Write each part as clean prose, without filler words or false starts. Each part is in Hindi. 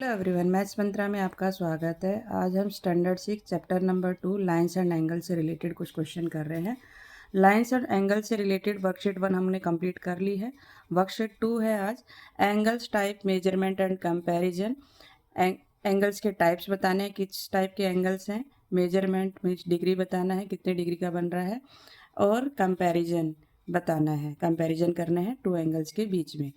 हेलो एवरीवन, मैथ्स मंत्रा में आपका स्वागत है। आज हम standard 6 chapter number 2 lines and angle से रिलेटेड कुछ क्वेश्चन कर रहे हैं। लाइंस एंड एंगल से रिलेटेड वर्कशीट 1 हमने कंप्लीट कर ली है। वर्कशीट 2 है आज angles type measurement and comparison. Angles के टाइप्स बताने हैं, किस टाइप के एंगल्स हैं। मेजरमेंट मीन्स डिग्री बताना है, कितने डिग्री का बन रहा है। और कंपैरिजन बताना है, कंपैरिजन करना है टू एंगल्स के बीच में।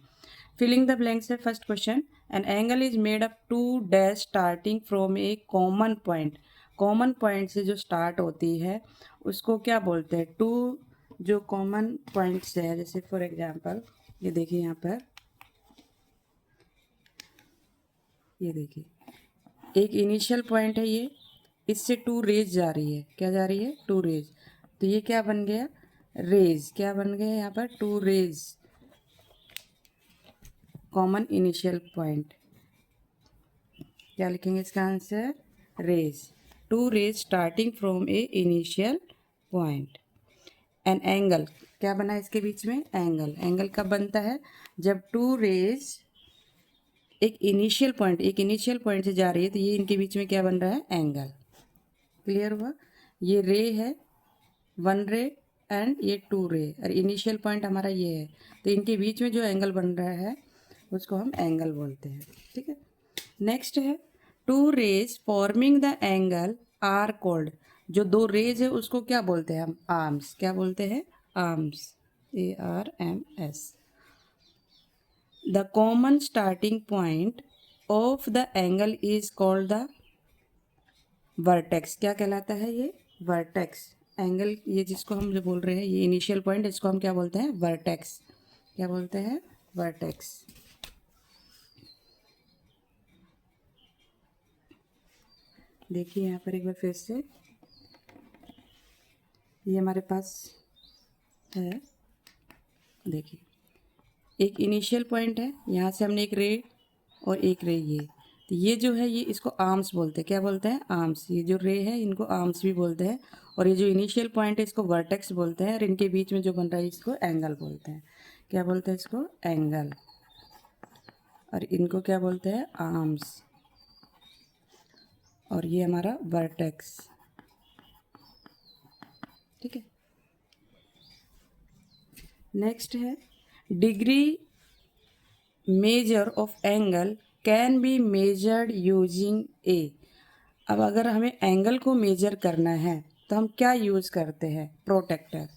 फिलिंग द ब्लैंक्स है first question. An angle is made up to dash starting from a common point. Common point से जो स्टार्ट होती है उसको क्या बोलते हैं? टू जो कॉमन पॉइंट्स है, जैसे फॉर एग्जांपल ये देखिए, यहाँ पर ये देखिए एक इनिशियल पॉइंट है, ये इससे टू रेज जा रही है। क्या जा रही है? Two rays. तो ये क्या बन गया? रेज। क्या बन गया यहाँ पर? Two rays, common initial point. क्या लिखेंगे इसका आंसर? Rays. Two rays starting from a initial point. An angle क्या बना इसके बीच में? एंगल। एंगल कब बनता है? जब टू रेज एक इनिशियल पॉइंट से जा रही है, तो ये इनके बीच में क्या बन रहा है? एंगल। क्लियर हुआ? ये रे है, वन रे एंड ये टू रे, और इनिशियल पॉइंट हमारा ये है। तो इनके बीच में जो एंगल बन रहा है उसको हम एंगल बोलते हैं। ठीक है। नेक्स्ट है two rays forming the angle are called. जो दो रेज है उसको क्या बोलते हैं हम? आर्म्स। क्या बोलते हैं? Arms. ARMS। The common starting point of the angle is called the vertex. क्या कहलाता है ये? वर्टेक्स। एंगल ये जिसको हम जो बोल रहे हैं, ये इनिशियल पॉइंट, इसको हम क्या बोलते हैं? वर्टेक्स। क्या बोलते हैं? वर्टेक्स। देखिए यहाँ पर एक बार फिर से, ये हमारे पास है, देखिए एक इनिशियल पॉइंट है, यहाँ से हमने एक रे और एक रे ये, तो ये जो है ये इसको आर्म्स बोलते हैं। क्या बोलते हैं? आर्म्स। ये जो रे है इनको आर्म्स भी बोलते हैं, और ये जो इनिशियल पॉइंट है इसको वर्टेक्स बोलते हैं, और इनके बीच में जो बन रहा है इसको एंगल बोलते हैं। क्या बोलते हैं इसको? एंगल। और इनको क्या बोलते हैं? आर्म्स। और ये हमारा वर्टेक्स। ठीक है। नेक्स्ट है degree measure of angle can be measured using ए। अब अगर हमें एंगल को मेजर करना है तो हम क्या यूज़ करते हैं? प्रोटेक्टर।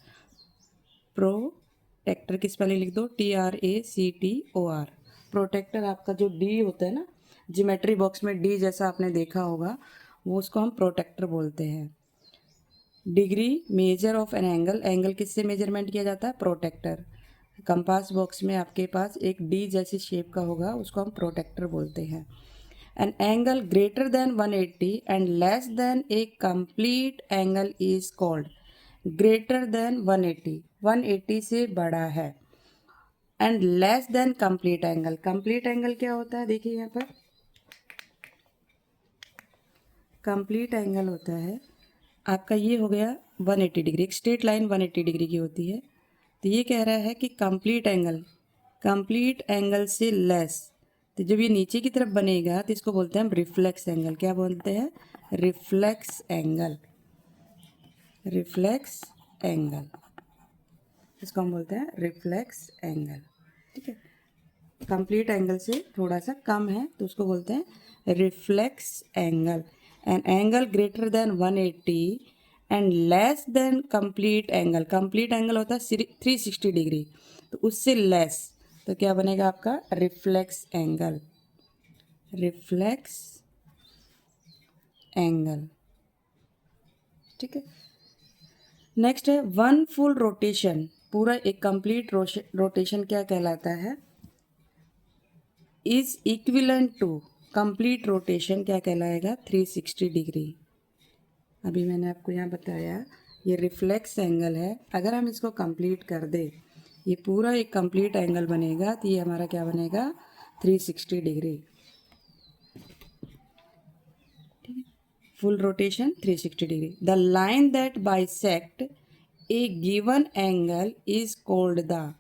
प्रोटेक्टर किस पहले लिख दो? TRACTOR। प्रोटेक्टर आपका जो डी होता है ना, ज्योमेट्री बॉक्स में डी जैसा आपने देखा होगा, वो उसको हम प्रोटेक्टर बोलते हैं। Degree measure of an angle, angle किससे मेजरमेंट किया जाता है? प्रोटेक्टर। कंपास बॉक्स में आपके पास एक डी जैसी शेप का होगा, उसको हम प्रोटेक्टर बोलते हैं। An angle greater than 180 and less than A complete angle is called. Greater than 180, 180 से बड़ा है, and less than complete angle. Complete angle क्या होता है? देखिए यहाँ पर कंप्लीट एंगल होता है आपका, ये हो गया 180 डिग्री, एक स्ट्रेट लाइन 180 डिग्री की होती है। तो ये कह रहा है कि कंप्लीट एंगल से लेस, तो जब ये नीचे की तरफ बनेगा तो इसको बोलते हैं हम रिफ्लेक्स एंगल। क्या बोलते हैं? Reflex angle. रिफ्लेक्स एंगल, इसको हम बोलते हैं रिफ्लेक्स एंगल। ठीक है। कंप्लीट एंगल से थोड़ा सा कम है तो उसको बोलते हैं reflex angle. An angle greater than 180 and less than complete angle. Complete angle होता है 360 डिग्री, तो उससे लेस, तो क्या बनेगा आपका? Reflex angle. Reflex angle. ठीक है। नेक्स्ट है वन फुल रोटेशन। पूरा एक कंप्लीट रोटेशन क्या कहलाता है? Is equivalent to, complete rotation क्या कहलाएगा? 360 डिग्री। अभी मैंने आपको यहाँ बताया ये रिफ्लेक्स एंगल है। अगर हम इसको कंप्लीट कर दे, ये पूरा एक कंप्लीट एंगल बनेगा, तो ये हमारा क्या बनेगा? 360 डिग्री। ठीक है। Full rotation 360 degree. The line that bisect A given angle is called the.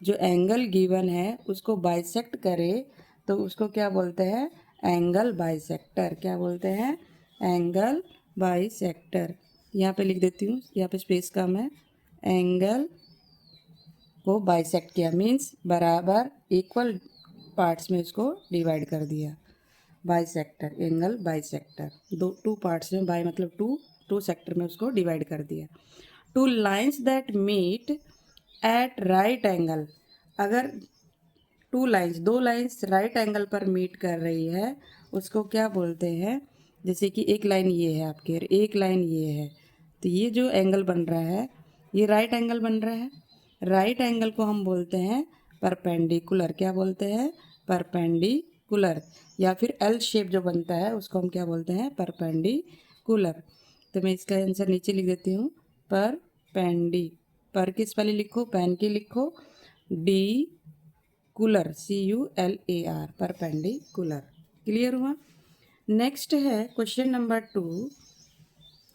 जो एंगल गिवन है उसको बाइसेक्ट करे तो उसको क्या बोलते हैं? Angle bisector. क्या बोलते हैं? Angle bisector. यहाँ पे लिख देती हूँ, यहाँ पे स्पेस कम है। एंगल को बाइसेक्ट किया मीन्स बराबर इक्वल पार्ट्स में इसको डिवाइड कर दिया। Bisector, angle bisector, two parts में, बाई मतलब टू सेक्टर में उसको डिवाइड कर दिया। Two lines that meet at right angle, अगर दो लाइन्स राइट एंगल पर मीट कर रही है उसको क्या बोलते हैं? जैसे कि एक लाइन ये है आपके और एक लाइन ये है, तो ये जो एंगल बन रहा है ये राइट एंगल बन रहा है। राइट एंगल को हम बोलते हैं परपेंडिकुलर। क्या बोलते हैं? परपेंडिकुलर। या फिर एल शेप जो बनता है उसको हम क्या बोलते हैं? परपेंडिकुलर। तो मैं इसका आंसर नीचे लिख देती हूँ। पर किस वाली लिखो? पेन की लिखो। D cooler, CULAR, perpendicular. Clear हुआ? नेक्स्ट है क्वेश्चन नंबर 2।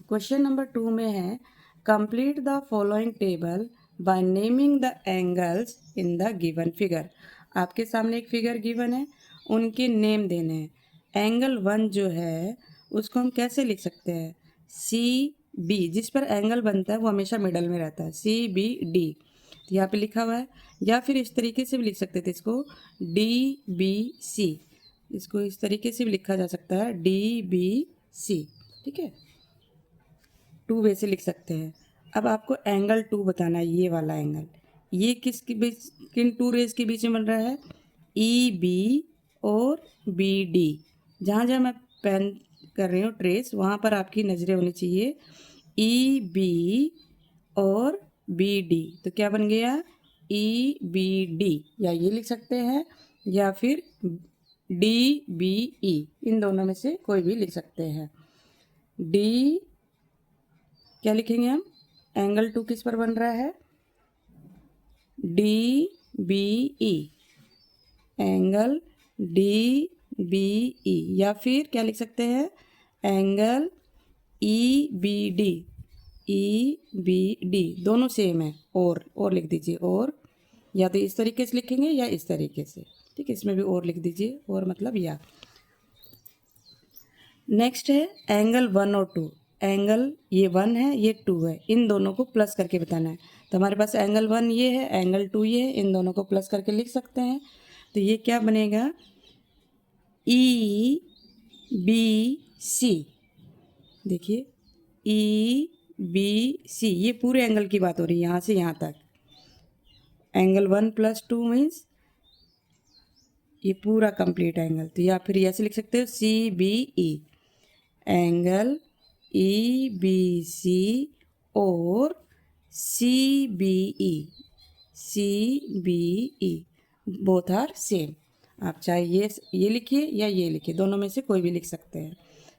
क्वेश्चन नंबर 2 में है complete the following table by naming the angles in the given figure. आपके सामने एक फिगर गिवन है, उनके नेम देने हैं। एंगल 1 जो है उसको हम कैसे लिख सकते हैं? CB, जिस पर एंगल बनता है वो हमेशा मिडल में रहता है, CBD। तो यहाँ पे लिखा हुआ है। या फिर इस तरीके से भी लिख सकते थे इसको, DBC। इसको इस तरीके से भी लिखा जा सकता है, DBC। ठीक है, 2 वे से लिख सकते हैं। अब आपको एंगल 2 बताना है, ये वाला एंगल। ये किसके बीच, किन 2 रेज के बीच में बन रहा है? EB और BD। जहाँ जहाँ मैं पेन कर रही हूँ ट्रेस, वहाँ पर आपकी नज़रें होनी चाहिए। EB और BD, तो क्या बन गया? EBD। या ये लिख सकते हैं या फिर DBE, इन दोनों में से कोई भी लिख सकते हैं। डी, क्या लिखेंगे हम? एंगल 2 किस पर बन रहा है? DBE, angle DBE। या फिर क्या लिख सकते हैं? एंगल EBD, EBD, दोनों सेम है। और लिख दीजिए, और या तो इस तरीके से लिखेंगे या इस तरीके से। ठीक है, इसमें भी और लिख दीजिए, और मतलब या। नेक्स्ट है एंगल 1 और 2। एंगल ये 1 है, ये 2 है, इन दोनों को प्लस करके बताना है। तो हमारे पास एंगल 1 ये है, एंगल 2 ये है, इन दोनों को प्लस करके लिख सकते हैं। तो ये क्या बनेगा? EBC। देखिए, EBC, ये पूरे एंगल की बात हो रही है, यहाँ से यहाँ तक। एंगल 1 + 2 मीन्स ये पूरा कंप्लीट एंगल। तो या फिर ऐसे लिख सकते हो, CBE, एंगल EBC और CBE बोथ आर सेम। आप चाहे ये लिखिए या ये लिखिए, दोनों में से कोई भी लिख सकते हैं,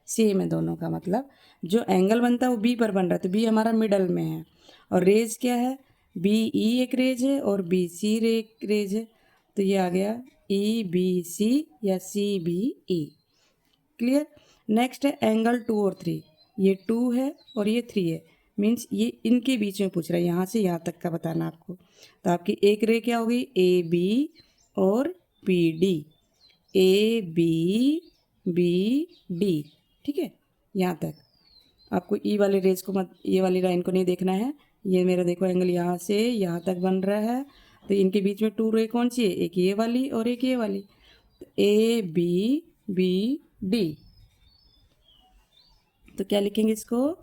सेम है दोनों का मतलब। जो एंगल बनता है वो B पर बन रहा है, तो B हमारा मिडल में है। और रेज क्या है? BE एक रेज है और BC एक रेज है। तो ये आ गया EBC या CBE। क्लियर? नेक्स्ट है एंगल 2 और 3। ये 2 है और ये 3 है, मीन्स ये इनके बीच में पूछ रहा है, यहाँ से यहाँ तक का बताना आपको। तो आपकी एक रे क्या होगी? AB और BD, ABBD। ठीक है, यहाँ तक। आपको ई वाले रेज को मत, ये वाली लाइन को नहीं देखना है। ये मेरा देखो एंगल यहाँ से यहाँ तक बन रहा है, तो इनके बीच में 2 रे कौन सी है? एक ये वाली और एक ये वाली। तो ABBD। तो क्या लिखेंगे इसको?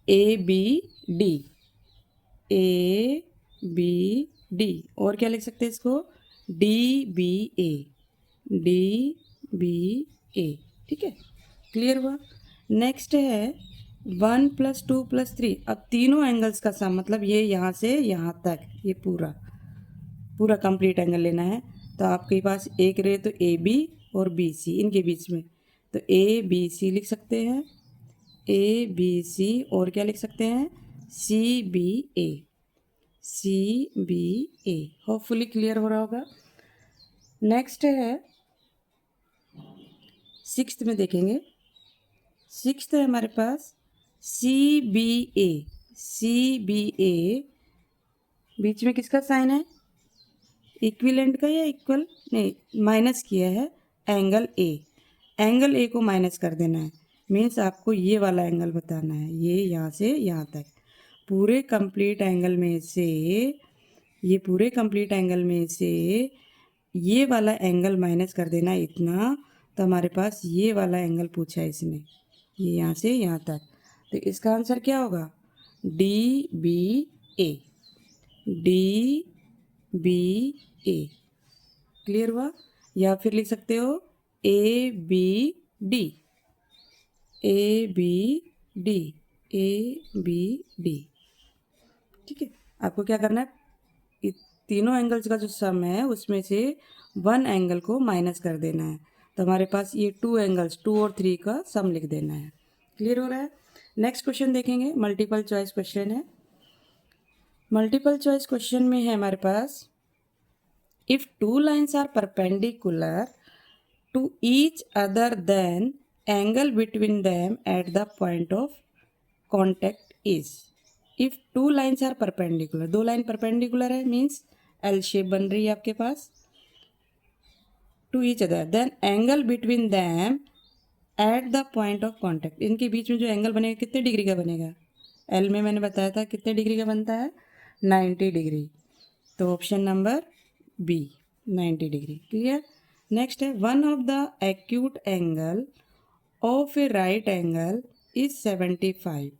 ABD, ABD। और क्या लिख सकते हैं इसको? DBA, DBA। ठीक है, क्लियर हुआ? नेक्स्ट है 1 + 2 + 3। अब तीनों एंगल्स का सम, मतलब ये यहाँ से यहाँ तक, ये पूरा कंप्लीट एंगल लेना है। तो आपके पास एक रे तो AB और BC, इनके बीच में, तो ABC लिख सकते हैं, ABC। और क्या लिख सकते हैं? CBA, CBA। होपफुली क्लियर हो रहा होगा। नेक्स्ट है 6th में देखेंगे। 6th है हमारे पास CBA। CBA बीच में किसका साइन है? इक्विलेंट का या इक्वल नहीं, माइनस किया है एंगल A। एंगल ए को माइनस कर देना है, मीन्स आपको ये वाला एंगल बताना है, ये यहाँ से यहाँ तक पूरे कंप्लीट एंगल में से, ये पूरे कंप्लीट एंगल में से ये वाला एंगल माइनस कर देना इतना, तो हमारे पास ये वाला एंगल पूछा है इसने, ये यहाँ से यहाँ तक। तो इसका आंसर क्या होगा? D B A, D B A. Clear हुआ? या फिर लिख सकते हो A B D, A B D, A B D. ठीक है, आपको क्या करना है, तीनों एंगल्स का जो सम है उसमें से वन एंगल को माइनस कर देना है, तो हमारे पास ये टू एंगल्स 2 और 3 का सम लिख देना है। क्लियर हो रहा है? नेक्स्ट क्वेश्चन देखेंगे, मल्टीपल चॉइस क्वेश्चन है। मल्टीपल चॉइस क्वेश्चन में है हमारे पास, if two lines are perpendicular to each other then angle between them at the point of contact is. If two lines are perpendicular, दो लाइन परपेंडिकुलर है, मीन्स एल शेप बन रही है आपके पास, to each other, then angle between them at the point of contact, इनके बीच में जो एंगल बनेगा कितने डिग्री का बनेगा? एल में मैंने बताया था कितने डिग्री का बनता है, 90 डिग्री। तो option number B, 90 degree. Clear? Next है, one of the acute angle of a right angle is 75।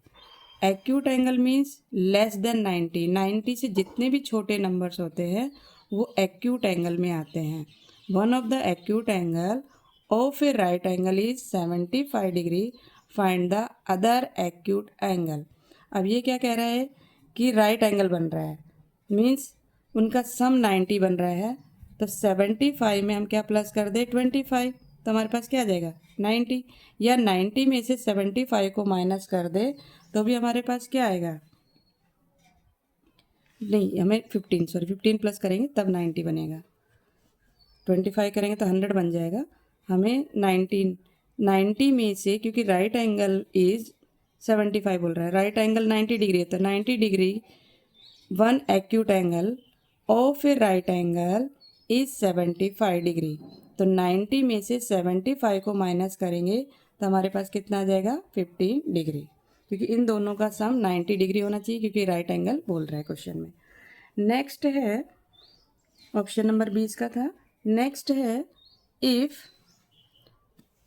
Acute angle means less than 90, 90 से जितने भी छोटे नंबर्स होते हैं वो एक्यूट एंगल में आते हैं। One of the acute angle of a right angle is 75 degree, find the other acute angle. अब ये क्या कह रहा है कि राइट एंगल बन रहा है, मीन्स उनका सम 90 बन रहा है, तो 75 में हम क्या प्लस कर दे, 25, तो हमारे पास क्या आ जाएगा, 90, या 90 में से 75 को माइनस कर दे तो भी हमारे पास क्या आएगा, नहीं हमें 15 प्लस करेंगे तब 90 बनेगा, 25 करेंगे तो 100 बन जाएगा। हमें 90 में से, क्योंकि राइट एंगल इज 75 बोल रहा है, राइट एंगल 90 डिग्री है, तो 90 degree one acute angle of a right angle is 75 degree, तो 90 में से 75 को माइनस करेंगे तो हमारे पास कितना आ जाएगा, 15 डिग्री, क्योंकि इन दोनों का सम 90 डिग्री होना चाहिए, क्योंकि राइट एंगल बोल रहा है क्वेश्चन में। नेक्स्ट है, ऑप्शन नंबर 20 का था। नेक्स्ट है, if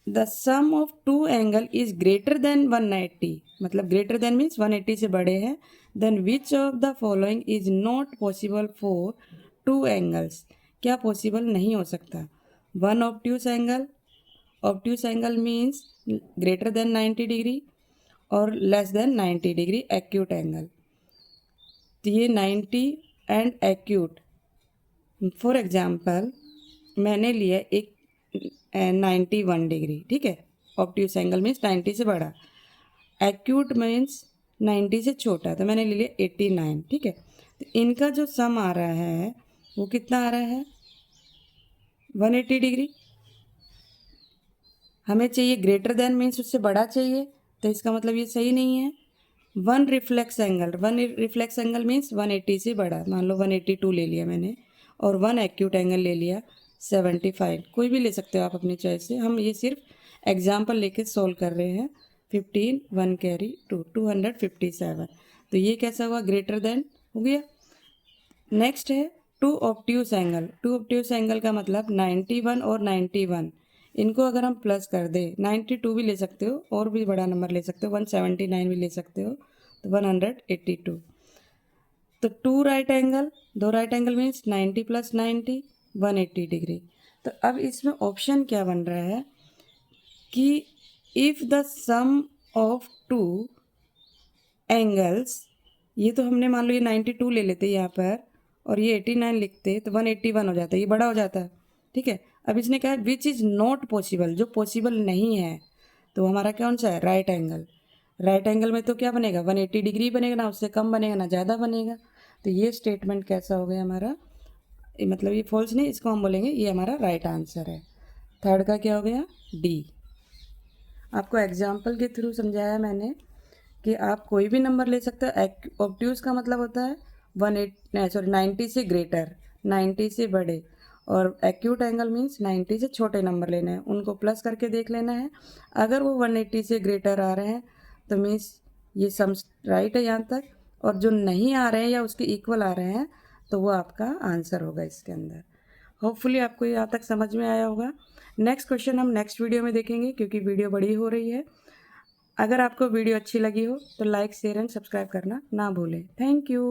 the sum of two angle is greater than 180, मतलब ग्रेटर देन मीन्स 180 से बड़े हैं, then which of the following is not possible for two angles. क्या पॉसिबल नहीं हो सकता? One obtuse angle, obtuse angle means greater than 90 degree और less than 90 degree acute angle. तो ये 90 एंड एक्यूट, फॉर एग्जाम्पल मैंने लिया एक 91 डिग्री, ठीक है, ऑब्ट्यूस एंगल मीन्स 90 से बड़ा, एक्यूट मीन्स 90 से छोटा, तो मैंने ले लिया 89, ठीक है। तो इनका जो सम आ रहा है वो कितना आ रहा है, 180 डिग्री। हमें चाहिए ग्रेटर देन मीन्स उससे बड़ा चाहिए, तो इसका मतलब ये सही नहीं है। वन रिफ्लेक्स एंगल मीन्स 180 से बड़ा, मान लो 182 ले लिया मैंने, और वन एक्यूट एंगल ले लिया 75, कोई भी ले सकते हो आप अपनी चॉइस से, हम ये सिर्फ एग्जाम्पल लेके सोल्व कर रहे हैं। 15 1 कैरी 2, 257, तो ये कैसा हुआ, ग्रेटर देन हो गया। नेक्स्ट है two obtuse angle. Two obtuse angle का मतलब 91 और 91, इनको अगर हम प्लस कर दे, 92 भी ले सकते हो और भी बड़ा नंबर ले सकते हो, 179 भी ले सकते हो, तो 182। तो टू राइट एंगल, दो right angle means 90 plus 90 180 degree. तो अब इसमें ऑप्शन क्या बन रहा है कि if the sum of two angles, ये तो हमने मान लो ये 92 ले लेते यहाँ पर और ये 89 लिखते तो 181 हो जाता, ये बड़ा हो जाता, ठीक है। अब इसने कहा विच इज़ नॉट पॉसिबल, जो पॉसिबल नहीं है, तो हमारा कौन सा है, राइट एंगल। राइट एंगल में तो क्या बनेगा, 180 डिग्री बनेगा, ना उससे कम बनेगा ना ज़्यादा बनेगा। तो ये स्टेटमेंट कैसा हो गया हमारा, मतलब ये फॉल्स नहीं, इसको हम बोलेंगे ये हमारा राइट आंसर है। थर्ड का क्या हो गया, डी। आपको एग्जाम्पल के थ्रू समझाया मैंने कि आप कोई भी नंबर ले सकते हो। ऑब्ट्यूस का मतलब होता है 90 से ग्रेटर, 90 से बड़े, और एक्यूट एंगल मीन्स 90 से छोटे नंबर लेने हैं, उनको प्लस करके देख लेना है। अगर वो 180 से ग्रेटर आ रहे हैं तो मीन्स ये सम्स राइट है यहाँ तक, और जो नहीं आ रहे हैं या उसके इक्वल आ रहे हैं तो वो आपका आंसर होगा इसके अंदर। होपफुली आपको यहाँ तक समझ में आया होगा। नेक्स्ट क्वेश्चन हम नेक्स्ट वीडियो में देखेंगे क्योंकि वीडियो बड़ी हो रही है। अगर आपको वीडियो अच्छी लगी हो तो लाइक शेयर एंड सब्सक्राइब करना ना भूलें। Thank you.